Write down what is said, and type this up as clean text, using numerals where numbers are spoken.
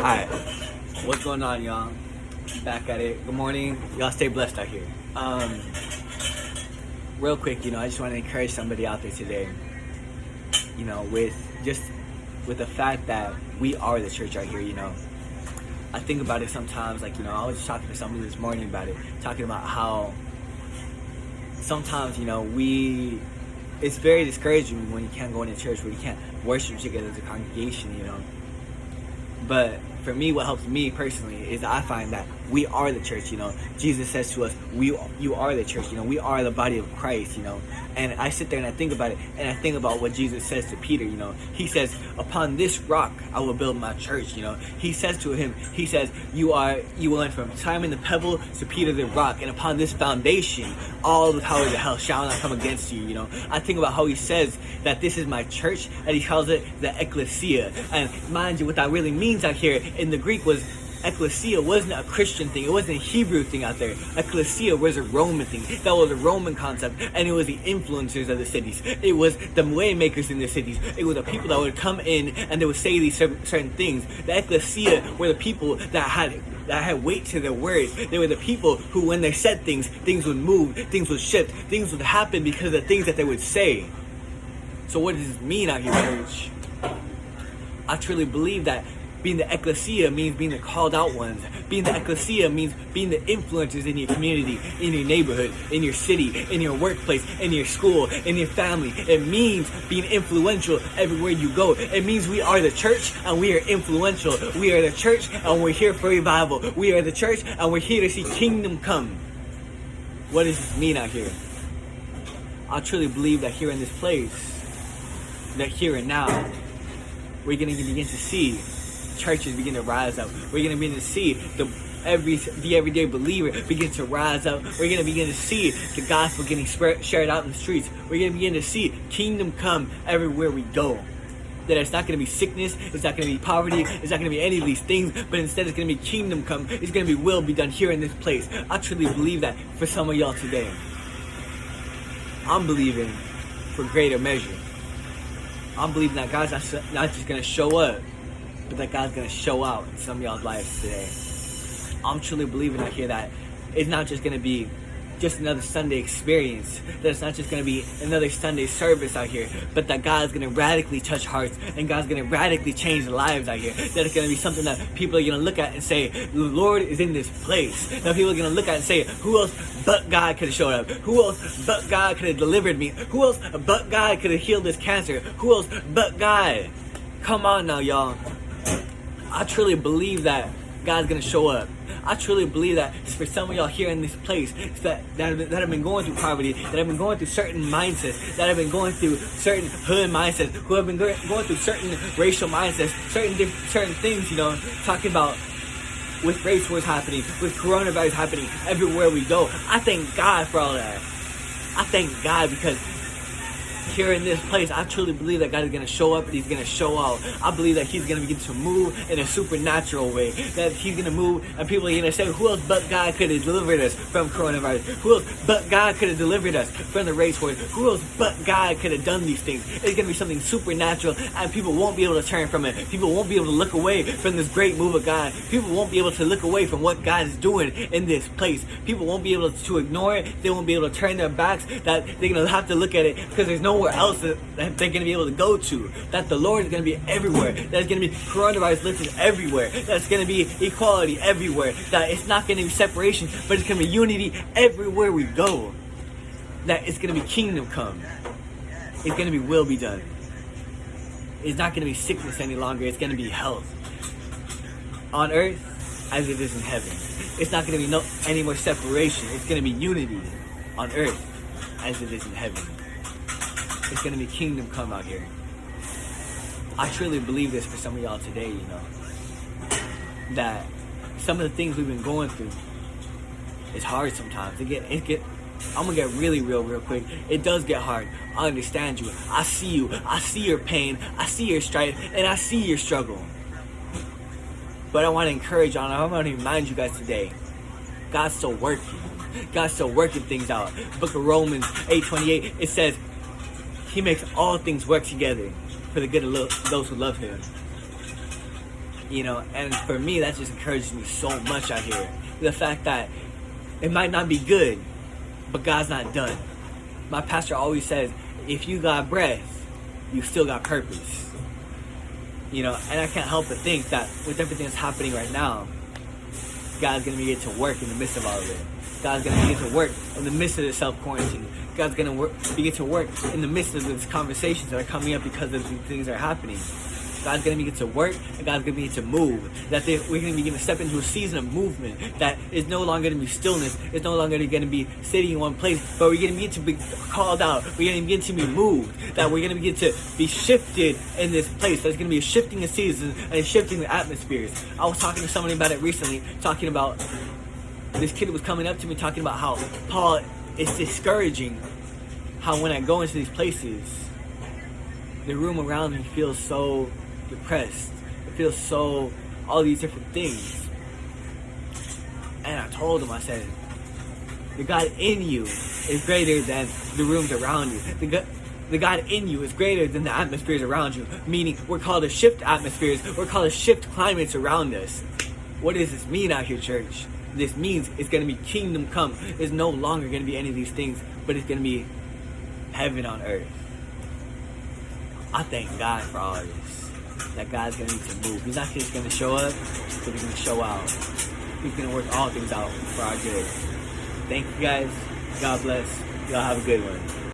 Alright, what's going on, y'all? Back at it. Good morning. Y'all stay blessed out here. Real quick, I just want to encourage somebody out there today, with the fact that we are the church out here, I think about it sometimes, I was just talking to somebody this morning about it, talking about how sometimes, it's very discouraging when you can't go into church, where you can't worship together as a congregation, But for me, what helps me personally is I find that we are the church, Jesus says to us, you are the church, we are the body of Christ, And I sit there and I think about it, and I think about what Jesus says to Peter, He says, upon this rock I will build my church, He says to him, you went from Simon the pebble to Peter the rock, and upon this foundation all the powers of hell shall not come against you, I think about how he says that this is my church, and he calls it the ecclesia. And mind you, what that really means out here in the Greek was, ecclesia wasn't a Christian thing. It wasn't a Hebrew thing out there. Ecclesia was a Roman thing. That was a Roman concept, and it was the influencers of the cities. It was the way makers in the cities. It was the people that would come in and they would say these certain things. The ecclesia were the people that had weight to their words. They were the people who, when they said things would move, things would shift, things would happen because of the things that they would say. So what does this mean out here, church? I truly believe that being the ecclesia means being the called out ones. Being the ecclesia means being the influencers in your community, in your neighborhood, in your city, in your workplace, in your school, in your family. It means being influential everywhere you go. It means we are the church and we are influential. We are the church and we're here for revival. We are the church and we're here to see kingdom come. What does this mean out here? I truly believe that here in this place, that here and now, we're going to begin to see churches begin to rise up. We're going to begin to see the everyday believer begin to rise up. We're going to begin to see the gospel getting shared out in the streets. We're going to begin to see kingdom come everywhere we go. That it's not going to be sickness, it's not going to be poverty, it's not going to be any of these things, but instead it's going to be kingdom come. It's going to be will be done here in this place. I truly believe that for some of y'all today. I'm believing for greater measure. I'm believing that God's not just going to show up, but that God's going to show out in some of y'all's lives today. I'm truly believing out here that it's not just going to be just another Sunday experience, that it's not just going to be another Sunday service out here, but that God's going to radically touch hearts, and God's going to radically change lives out here. That it's going to be something that people are going to look at and say, the Lord is in this place. That people are going to look at and say, who else but God could have showed up? Who else but God could have delivered me? Who else but God could have healed this cancer? Who else but God? Come on now, y'all. I truly believe that God's going to show up. I truly believe that for some of y'all here in this place that have been going through poverty, that have been going through certain mindsets, that have been going through certain hood mindsets, who have been going through certain racial mindsets, certain things, talking about with race wars happening, with coronavirus happening everywhere we go. I thank God for all that. I thank God because here in this place, I truly believe that God is going to show up and He's going to show out. I believe that He's going to begin to move in a supernatural way. That He's going to move and people are going to say, who else but God could have delivered us from coronavirus? Who else but God could have delivered us from the race wars? Who else but God could have done these things? It's going to be something supernatural, and people won't be able to turn from it. People won't be able to look away from this great move of God. People won't be able to look away from what God is doing in this place. People won't be able to ignore it. They won't be able to turn their backs. That they're going to have to look at it because there's nowhere else that they're going to be able to go to. That the Lord is going to be everywhere. That it's going to be coronavirus lifted everywhere. That it's going to be equality everywhere. That it's not going to be separation, but it's going to be unity everywhere we go. That it's going to be kingdom come. It's going to be will be done. It's not going to be sickness any longer. It's going to be health. On earth as it is in heaven. It's not going to be any more separation. It's going to be unity on earth as it is in heaven. It's going to be kingdom come out here. I truly believe this for some of y'all today, that some of the things we've been going through, it's hard sometimes. I'm going to get really real quick. It does get hard. I understand you. I see you. I see your pain. I see your strife. And I see your struggle. But I want to encourage y'all. I want to remind you guys today, God's still working. God's still working things out. The book of Romans 8:28, it says, He makes all things work together for the good of those who love Him. You know, and for me, that just encourages me so much out here. The fact that it might not be good, but God's not done. My pastor always says, if you got breath, you still got purpose. You know, and I can't help but think that with everything that's happening right now, God's going to begin to work in the midst of all of it. God's going to begin to work in the midst of the self-quarantine. God's going to begin to work in the midst of these conversations that are coming up because of these things that are happening. God's going to begin to work, and God's going to begin to move. That we're going to begin to step into a season of movement that is no longer going to be stillness. It's no longer going to be sitting in one place, but we're going to begin to be called out. We're going to begin to be moved. That we're going to begin to be shifted in this place. There's going to be a shifting of seasons and a shifting of atmospheres. I was talking to somebody about it recently, talking about this kid was coming up to me talking about how Paul is discouraging how when I go into these places, the room around me feels so depressed. It feels so, all these different things. And I told him, I said, the God in you is greater than the rooms around you. The God in you is greater than the atmospheres around you. Meaning, we're called to shift atmospheres. We're called to shift climates around us. What does this mean out here, church? This means it's going to be kingdom come. It's no longer going to be any of these things, but it's going to be heaven on earth. I thank God for all of this. That God's going to need to move. He's not just going to show up, but He's going to show out. He's going to work all things out for our good. Thank you guys. God bless. Y'all have a good one.